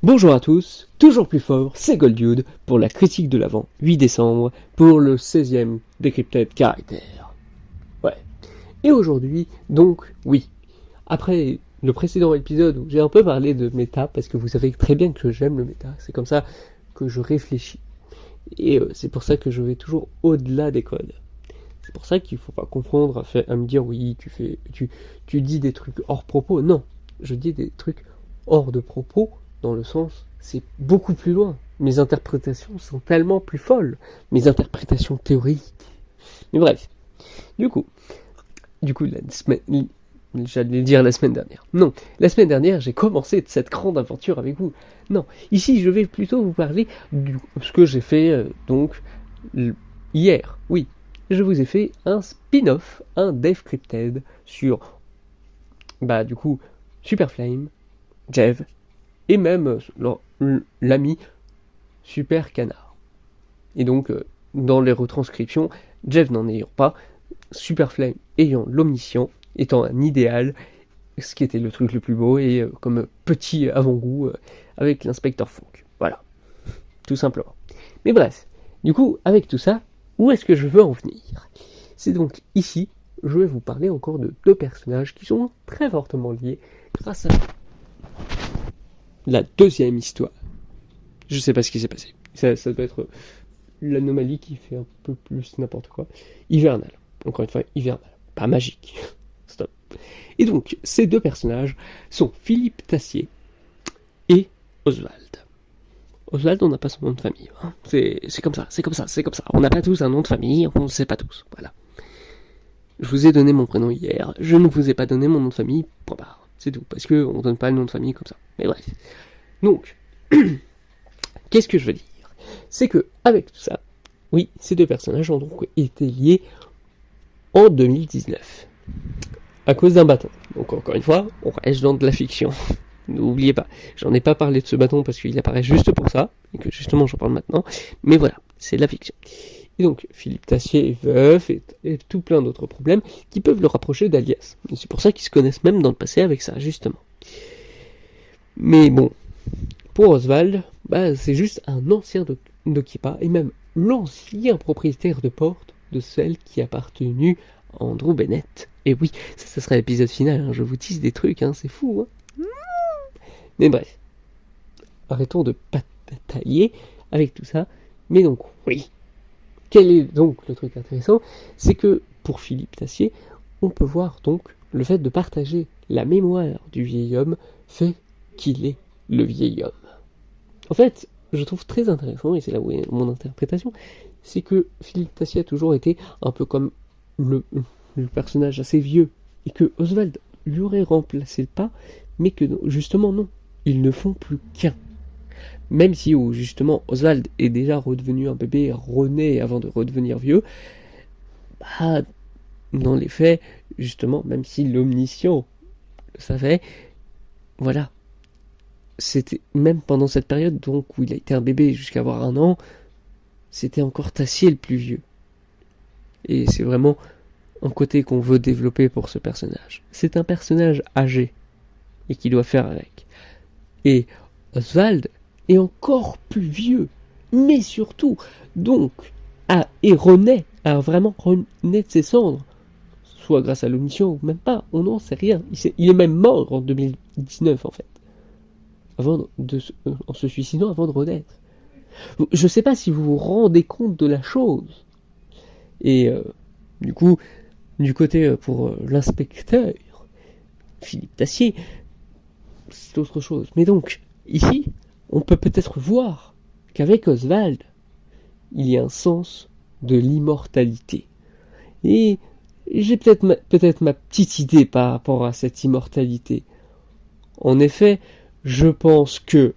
Bonjour à tous, toujours plus fort, c'est Goldude pour la critique de l'Avent, 8 décembre, pour le 16e Decrypted Caractère. Ouais. Et aujourd'hui, donc, oui, après le précédent épisode où j'ai un peu parlé de méta, parce que vous savez très bien que j'aime le méta, c'est comme ça que je réfléchis. Et c'est pour ça que je vais toujours au-delà des codes. C'est pour ça qu'il ne faut pas confondre à me dire oui, tu dis des trucs hors propos. Non, je dis des trucs hors de propos, dans le sens, c'est beaucoup plus loin. Mes interprétations sont tellement plus folles. Mes interprétations théoriques. Mais bref, du coup, j'allais dire la semaine dernière. Non, la semaine dernière, j'ai commencé cette grande aventure avec vous. Non, ici, je vais plutôt vous parler de ce que j'ai fait, hier. Oui, je vous ai fait un spin-off, un Decrypted sur, Super Flame, Jev, et même l'ami Super Canard. Et donc, dans les retranscriptions, Jev n'en ayant pas, Super Flame ayant l'omniscient, étant un idéal, ce qui était le truc le plus beau, et comme petit avant-goût avec l'inspecteur Funk. Voilà, tout simplement. Mais bref, du coup, avec tout ça, où est-ce que je veux en venir? C'est donc ici, je vais vous parler encore de deux personnages qui sont très fortement liés grâce à la deuxième histoire. Je sais pas ce qui s'est passé. Ça doit être l'anomalie qui fait un peu plus n'importe quoi. Hivernal. Encore une fois, hivernal. Pas magique. Stop. Et donc, ces deux personnages sont Philippe Tassier et Oswald. Oswald, on n'a pas son nom de famille. Hein. C'est comme ça. On n'a pas tous un nom de famille, on ne sait pas tous. Voilà. Je vous ai donné mon prénom hier, je ne vous ai pas donné mon nom de famille, point barre. C'est tout, parce qu'on ne donne pas le nom de famille comme ça. Mais bref. Donc, qu'est-ce que je veux dire? C'est que, avec tout ça, oui, ces deux personnages ont donc été liés en 2019. À cause d'un bâton. Donc, encore une fois, on reste dans de la fiction. N'oubliez pas, j'en ai pas parlé de ce bâton parce qu'il apparaît juste pour ça, et que justement j'en parle maintenant, mais voilà, c'est de la fiction. Et donc, Philippe Tassier est veuf, et tout plein d'autres problèmes qui peuvent le rapprocher d'Alias. Et c'est pour ça qu'ils se connaissent même dans le passé avec ça, justement. Mais bon, pour Oswald, c'est juste un ancien d'Okipa, et même l'ancien propriétaire de porte de celle qui a appartenu à Andrew Bennett. Et oui, ça sera l'épisode final, hein, je vous tease des trucs, hein, c'est fou, hein. Mais bref, arrêtons de batailler avec tout ça. Mais donc, oui. Quel est donc le truc intéressant? C'est que, pour Philippe Tassier, on peut voir donc le fait de partager la mémoire du vieil homme fait qu'il est le vieil homme. En fait, je trouve très intéressant, et c'est là où est mon interprétation, c'est que Philippe Tassier a toujours été un peu comme le personnage assez vieux, et que Oswald lui aurait remplacé le pas, mais que justement non, ils ne font plus qu'un. Même si justement Oswald est déjà redevenu un bébé, rené avant de redevenir vieux, dans les faits, justement, même si l'omniscient le savait, voilà, c'était même pendant cette période donc où il a été un bébé jusqu'à avoir 1 an, c'était encore Tassier le plus vieux. Et c'est vraiment un côté qu'on veut développer pour ce personnage. C'est un personnage âgé et qui doit faire avec. Et Oswald est encore plus vieux, mais surtout, donc, renaît, a vraiment renaît de ses cendres, soit grâce à l'omniscient ou même pas, on n'en sait rien. Il est même mort en 2019 en fait, en se suicidant avant de renaître. Je sais pas si vous vous rendez compte de la chose. Et du coup, du côté pour l'inspecteur, Philippe Tassier, c'est autre chose. Mais donc, ici, on peut peut-être voir qu'avec Oswald, il y a un sens de l'immortalité. Et j'ai peut-être ma petite idée par rapport à cette immortalité. En effet, je pense que